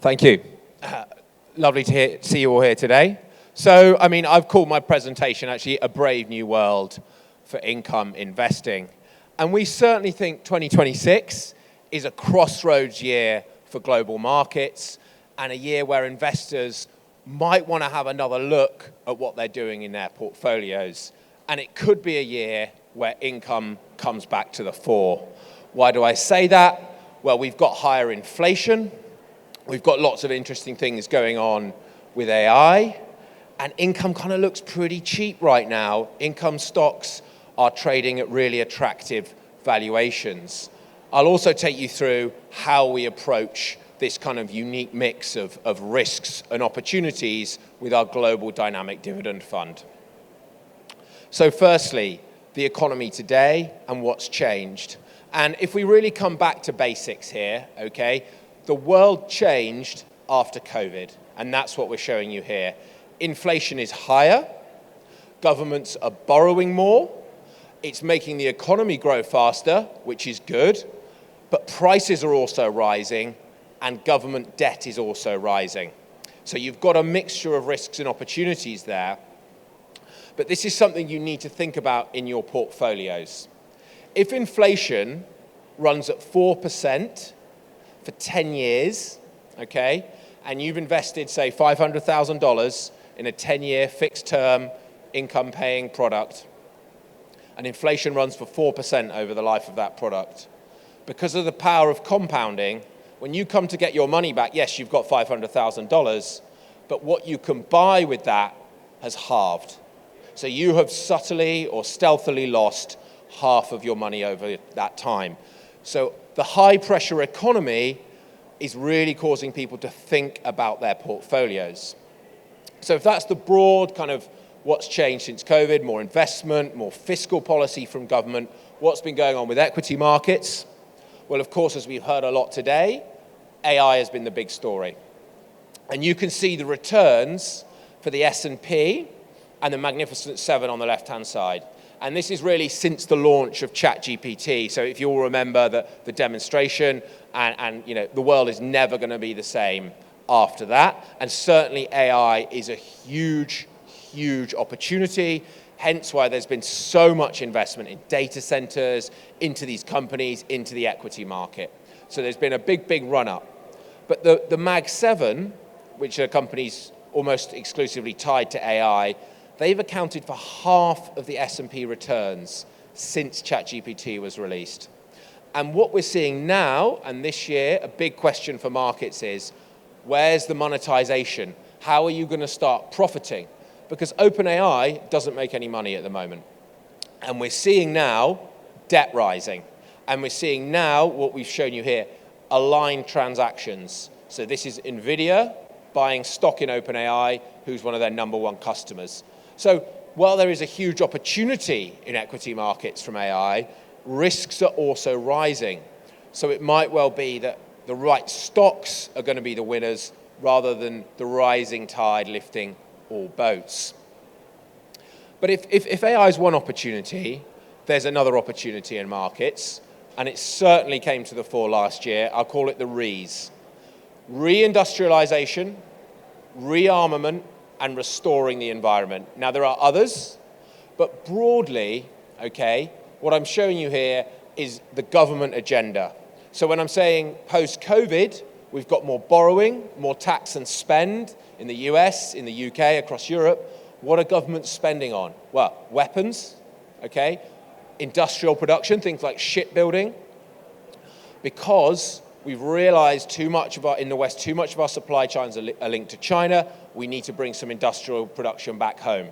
Thank you. Lovely to see you all here today. So, I mean, I've called my presentation actually A Brave New World for Income Investing. And we certainly think 2026 is a crossroads year for global markets and a year where investors might want to have another look at what they're doing in their portfolios. And it could be a year where income comes back to the fore. Why do I say that? Well, we've got higher inflation. We've got lots of interesting things going on with AI. And income kind of looks pretty cheap right now. Income stocks are trading at really attractive valuations. I'll also take you through how we approach this kind of unique mix of risks and opportunities with our Global Dynamic Dividend Fund. So firstly, the economy today and what's changed. And if we really come back to basics here, okay, the world changed after COVID, and that's what we're showing you here. Inflation is higher, governments are borrowing more, it's making the economy grow faster, which is good, but prices are also rising, and government debt is also rising. So you've got a mixture of risks and opportunities there, but this is something you need to think about in your portfolios. If inflation runs at 4% for 10 years, okay, and you've invested, say, $500,000 in a 10-year fixed-term income-paying product, and inflation runs for 4% over the life of that product, because of the power of compounding, when you come to get your money back, yes, you've got $500,000, but what you can buy with that has halved. So you have subtly or stealthily lost half of your money over that time. So the high-pressure economy is really causing people to think about their portfolios. So if that's the broad kind of what's changed since COVID, more investment, more fiscal policy from government, what's been going on with equity markets? Well, of course, as we've heard a lot today, AI has been the big story. And you can see the returns for the S&P and the Magnificent Seven on the left-hand side. And this is really since the launch of ChatGPT. So if you all remember the demonstration, and you know, the world is never going to be the same after that. And certainly AI is a huge, huge opportunity, hence why there's been so much investment in data centers, into these companies, into the equity market. So there's been a big, big run-up. But the Mag 7, which are companies almost exclusively tied to AI, they've accounted for half of the S&P returns since ChatGPT was released. And what we're seeing now, and this year, a big question for markets is, where's the monetization? How are you going to start profiting? Because OpenAI doesn't make any money at the moment. And we're seeing now debt rising. And we're seeing now what we've shown you here, aligned transactions. So this is NVIDIA buying stock in OpenAI, who's one of their #1 customers. So while there is a huge opportunity in equity markets from AI, risks are also rising. So it might well be that the right stocks are going to be the winners rather than the rising tide lifting all boats. But if AI is one opportunity, there's another opportunity in markets, and it certainly came to the fore last year. I'll call it the REs. Reindustrialization, rearmament, and restoring the environment. Now, there are others, but broadly, okay, what I'm showing you here is the government agenda. So when I'm saying post-COVID, we've got more borrowing, more tax and spend in the US, in the UK, across Europe. What are governments spending on? Well, weapons, okay, industrial production, things like shipbuilding, because we've realized in the West, too much of our supply chains are linked to China. We need to bring some industrial production back home.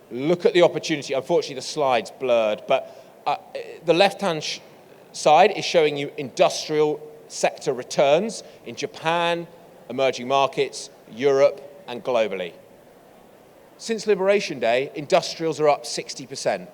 Look at the opportunity. Unfortunately, the slide's blurred, but the left-hand side is showing you industrial sector returns in Japan, emerging markets, Europe, and globally. Since Liberation Day, industrials are up 60%,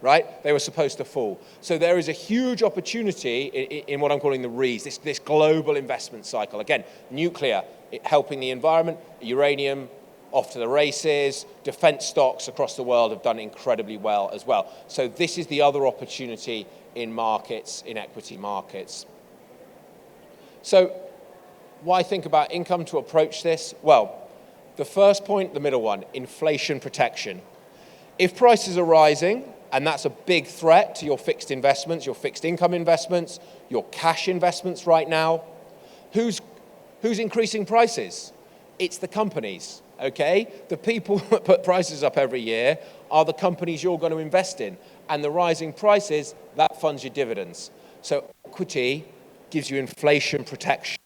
right? They were supposed to fall. So there is a huge opportunity in what I'm calling the REs, this global investment cycle. Again, nuclear, helping the environment, uranium, off to the races, defense stocks across the world have done incredibly well as well. So this is the other opportunity in markets, in equity markets. So Why think about income to approach this? Well, the first point, the middle one, inflation protection. If prices are rising, and that's a big threat to your fixed investments, your fixed income investments, your cash investments right now, who's increasing prices? It's the companies, okay? The people that put prices up every year are the companies you're going to invest in. And the rising prices, that funds your dividends. So equity gives you inflation protection,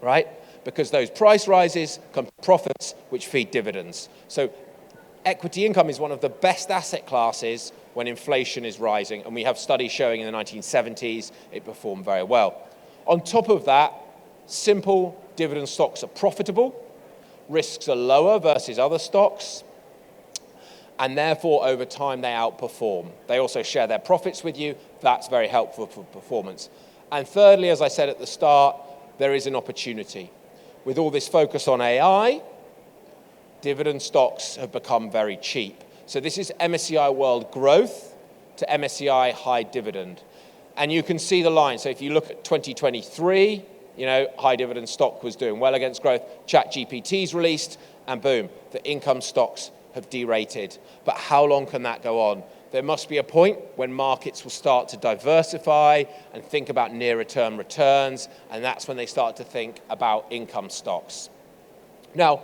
right? Because those price rises come profits which feed dividends. So equity income is one of the best asset classes when inflation is rising, and we have studies showing in the 1970s it performed very well. On top of that, simple dividend stocks are profitable, risks are lower versus other stocks, and therefore over time they outperform. They also share their profits with you. That's very helpful for performance. And thirdly, as I said at the start, there is an opportunity. With all this focus on AI, dividend stocks have become very cheap. So this is MSCI World Growth to MSCI High Dividend. And you can see the line. So if you look at 2023, high dividend stock was doing well against growth. ChatGPT's released, and boom, the income stocks have derated. But how long can that go on? There must be a point when markets will start to diversify and think about nearer term returns, and that's when they start to think about income stocks. Now,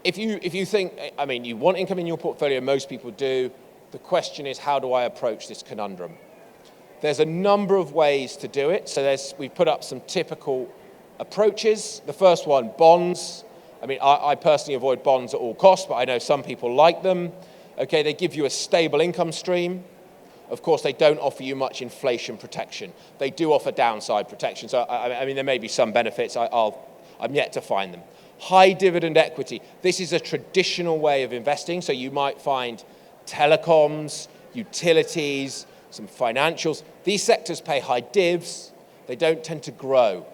if you think, you want income in your portfolio, most people do. The question is, how do I approach this conundrum? There's a number of ways to do it. So we've put up some typical approaches. The first one, bonds. I personally avoid bonds at all costs, but I know some people like them. Okay, they give you a stable income stream. Of course, they don't offer you much inflation protection. They do offer downside protection. So, there may be some benefits. I'm yet to find them. High dividend equity. This is a traditional way of investing. So you might find telecoms, utilities, some financials. These sectors pay high divs. They don't tend to grow.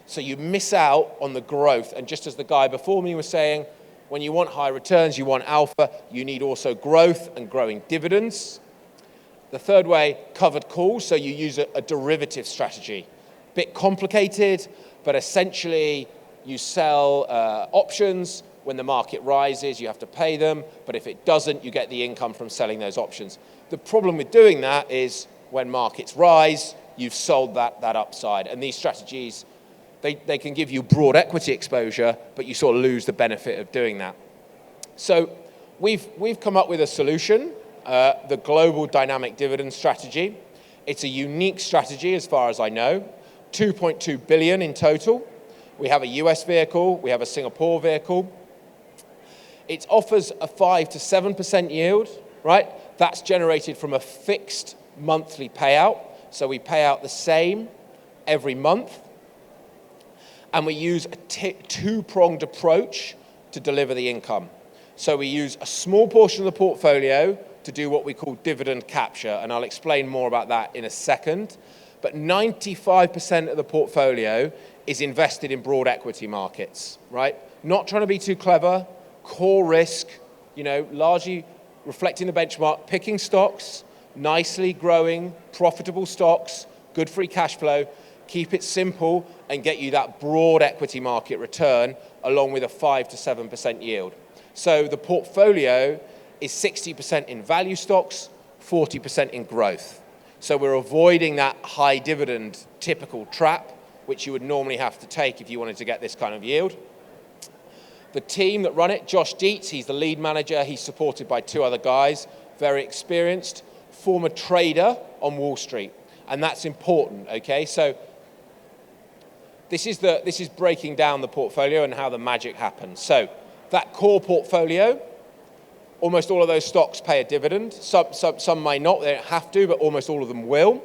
So you miss out on the growth. And just as the guy before me was saying, when you want high returns, you want alpha, you need also growth and growing dividends. The third way, covered calls. So you use a derivative strategy. Bit complicated, but essentially you sell options. When the market rises, you have to pay them. But if it doesn't, you get the income from selling those options. The problem with doing that is when markets rise, you've sold that upside. And these strategies, they can give you broad equity exposure, but you sort of lose the benefit of doing that. So we've come up with a solution, the Global Dynamic Dividend Strategy. It's a unique strategy as far as I know, 2.2 billion in total. We have a US vehicle, we have a Singapore vehicle. It offers a 5 to 7% yield, right? That's generated from a fixed monthly payout. So we pay out the same every month. And we use a two-pronged approach to deliver the income. So we use a small portion of the portfolio to do what we call dividend capture. And I'll explain more about that in a second. But 95% of the portfolio is invested in broad equity markets, right? Not trying to be too clever, core risk, largely reflecting the benchmark, picking stocks, nicely growing, profitable stocks, good free cash flow, keep it simple and get you that broad equity market return along with a 5 to 7% yield. So the portfolio is 60% in value stocks, 40% in growth. So we're avoiding that high dividend typical trap, which you would normally have to take if you wanted to get this kind of yield. The team that run it, Josh Dietz, he's the lead manager. He's supported by two other guys, very experienced, former trader on Wall Street. And that's important, okay? So this is breaking down the portfolio and how the magic happens. So that core portfolio, almost all of those stocks pay a dividend. Some may not, they don't have to, but almost all of them will.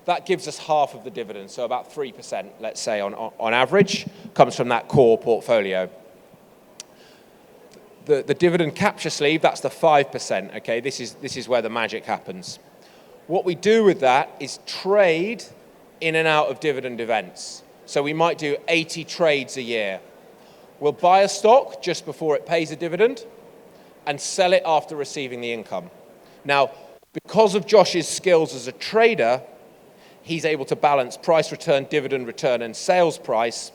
That gives us half of the dividend, so about 3%, let's say, on average, comes from that core portfolio. The dividend capture sleeve, that's the 5%, okay? This is where the magic happens. What we do with that is trade in and out of dividend events. So we might do 80 trades a year. We'll buy a stock just before it pays a dividend and sell it after receiving the income. Now, because of Josh's skills as a trader, he's able to balance price return, dividend return, and sales price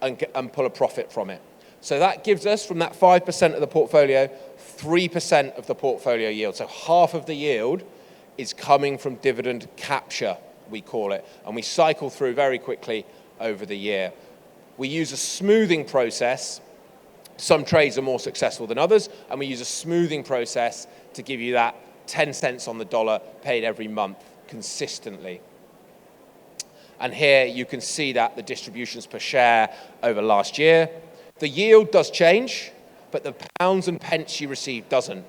and pull a profit from it. So that gives us, from that 5% of the portfolio, 3% of the portfolio yield. So half of the yield is coming from dividend capture, we call it, and we cycle through very quickly over the year. We use a smoothing process. Some trades are more successful than others, and we use a smoothing process to give you that 10 cents on the dollar paid every month consistently. And here you can see that the distributions per share over last year. The yield does change, but the pounds and pence you receive doesn't.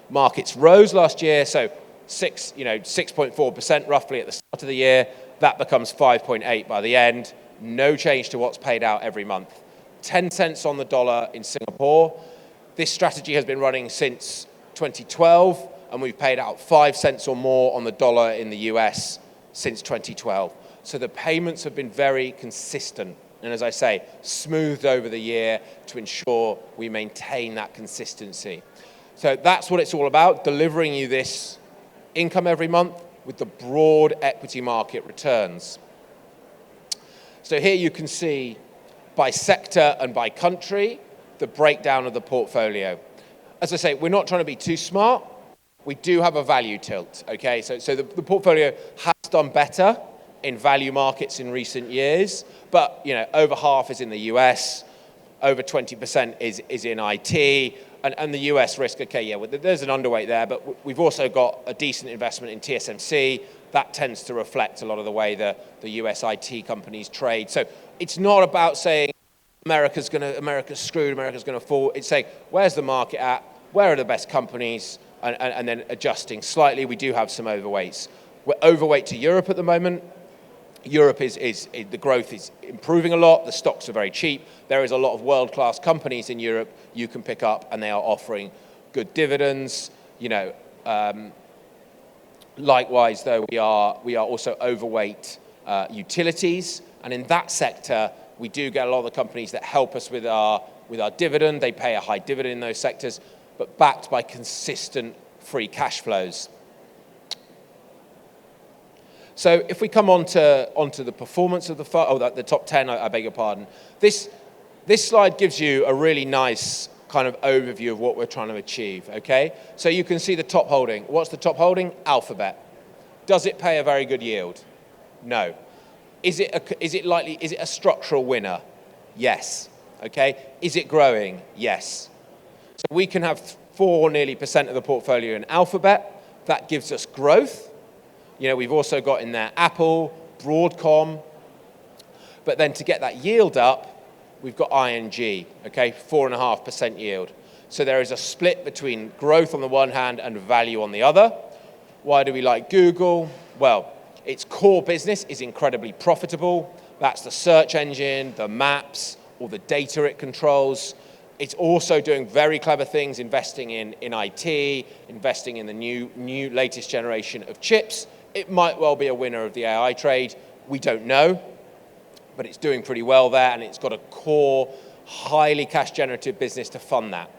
Markets rose last year, so 6.4% roughly at the start of the year. That becomes 5.8 by the end. No change to what's paid out every month. 10 cents on the dollar in Singapore. This strategy has been running since 2012, and we've paid out 5 cents or more on the dollar in the US since 2012. So the payments have been very consistent, and as I say, smoothed over the year to ensure we maintain that consistency. So that's what it's all about, delivering you this income every month with the broad equity market returns. So here you can see by sector and by country the breakdown of the portfolio. As I say, we're not trying to be too smart. We do have a value tilt, okay? So the portfolio has done better in value markets in recent years, but over half is in the US, over 20% is in IT, and the US risk, okay, yeah, there's an underweight there, but we've also got a decent investment in TSMC. That tends to reflect a lot of the way the US IT companies trade. So it's not about saying America's screwed, America's going to fall. It's saying, where's the market at? Where are the best companies? And then adjusting slightly. We do have some overweights. We're overweight to Europe at the moment. Europe is the growth is improving a lot. The stocks are very cheap. There is a lot of world-class companies in Europe you can pick up, and they are offering good dividends. Likewise, though, we are also overweight utilities, and in that sector, we do get a lot of the companies that help us with our dividend. They pay a high dividend in those sectors, but backed by consistent free cash flows. So if we come onto the performance of the fund, the top 10, I beg your pardon. This slide gives you a really nice kind of overview of what we're trying to achieve, okay? So you can see the top holding. What's the top holding? Alphabet. Does it pay a very good yield? No. Is it a structural winner? Yes. Okay. Is it growing? Yes. So we can have nearly 4% of the portfolio in Alphabet. That gives us growth. We've also got in there Apple, Broadcom. But then to get that yield up, we've got ING, okay, 4.5% yield. So there is a split between growth on the one hand and value on the other. Why do we like Google? Well, its core business is incredibly profitable. That's the search engine, the maps, all the data it controls. It's also doing very clever things, investing in IT, investing in the new latest generation of chips. It might well be a winner of the AI trade. We don't know, but it's doing pretty well there, and it's got a core, highly cash-generative business to fund that.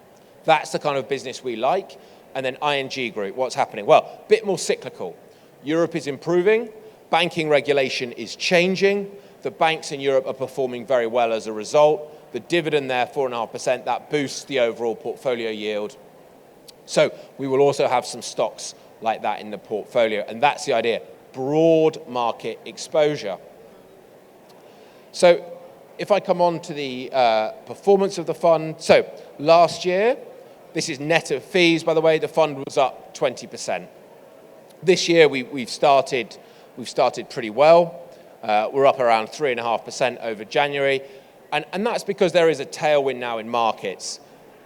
That's the kind of business we like. And then ING Group, what's happening? Well, a bit more cyclical. Europe is improving. Banking regulation is changing. The banks in Europe are performing very well as a result. The dividend there, 4.5%, that boosts the overall portfolio yield. So we will also have some stocks like that in the portfolio. And that's the idea, broad market exposure. So if I come on to the performance of the fund. So last year, this is net of fees, by the way, the fund was up 20%. This year, we've started pretty well. We're up around 3.5% over January. And that's because there is a tailwind now in markets.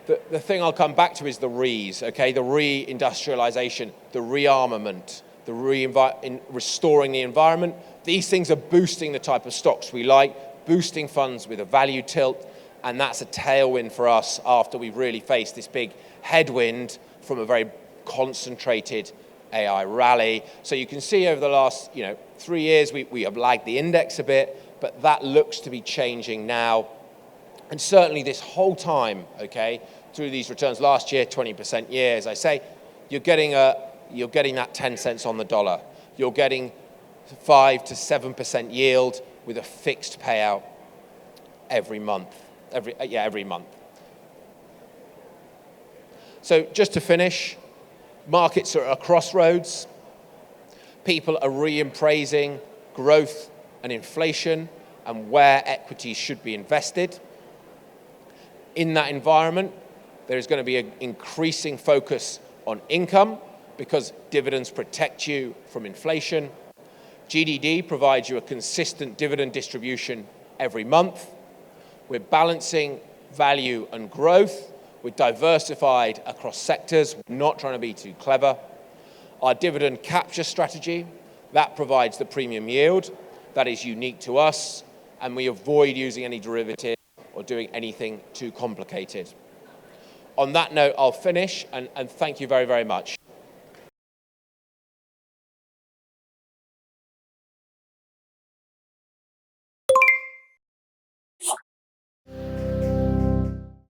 The thing I'll come back to is the re's, okay? The re-industrialization, the rearmament, the restoring the environment. These things are boosting the type of stocks we like, boosting funds with a value tilt, and that's a tailwind for us after we've really faced this big headwind from a very concentrated AI rally. So you can see over the last 3 years, we have lagged the index a bit, but that looks to be changing now. And certainly this whole time, okay, through these returns last year, 20% year, as I say, you're getting that 10 cents on the dollar. You're getting 5 to 7% yield with a fixed payout every month. Every month. So just to finish, markets are at a crossroads. People are reappraising growth and inflation and where equities should be invested. In that environment, there is going to be an increasing focus on income because dividends protect you from inflation. GDD provides you a consistent dividend distribution every month. We're balancing value and growth. We're diversified across sectors, not trying to be too clever. Our dividend capture strategy, that provides the premium yield. That is unique to us, and we avoid using any derivatives or doing anything too complicated. On that note, I'll finish, and thank you very, very much.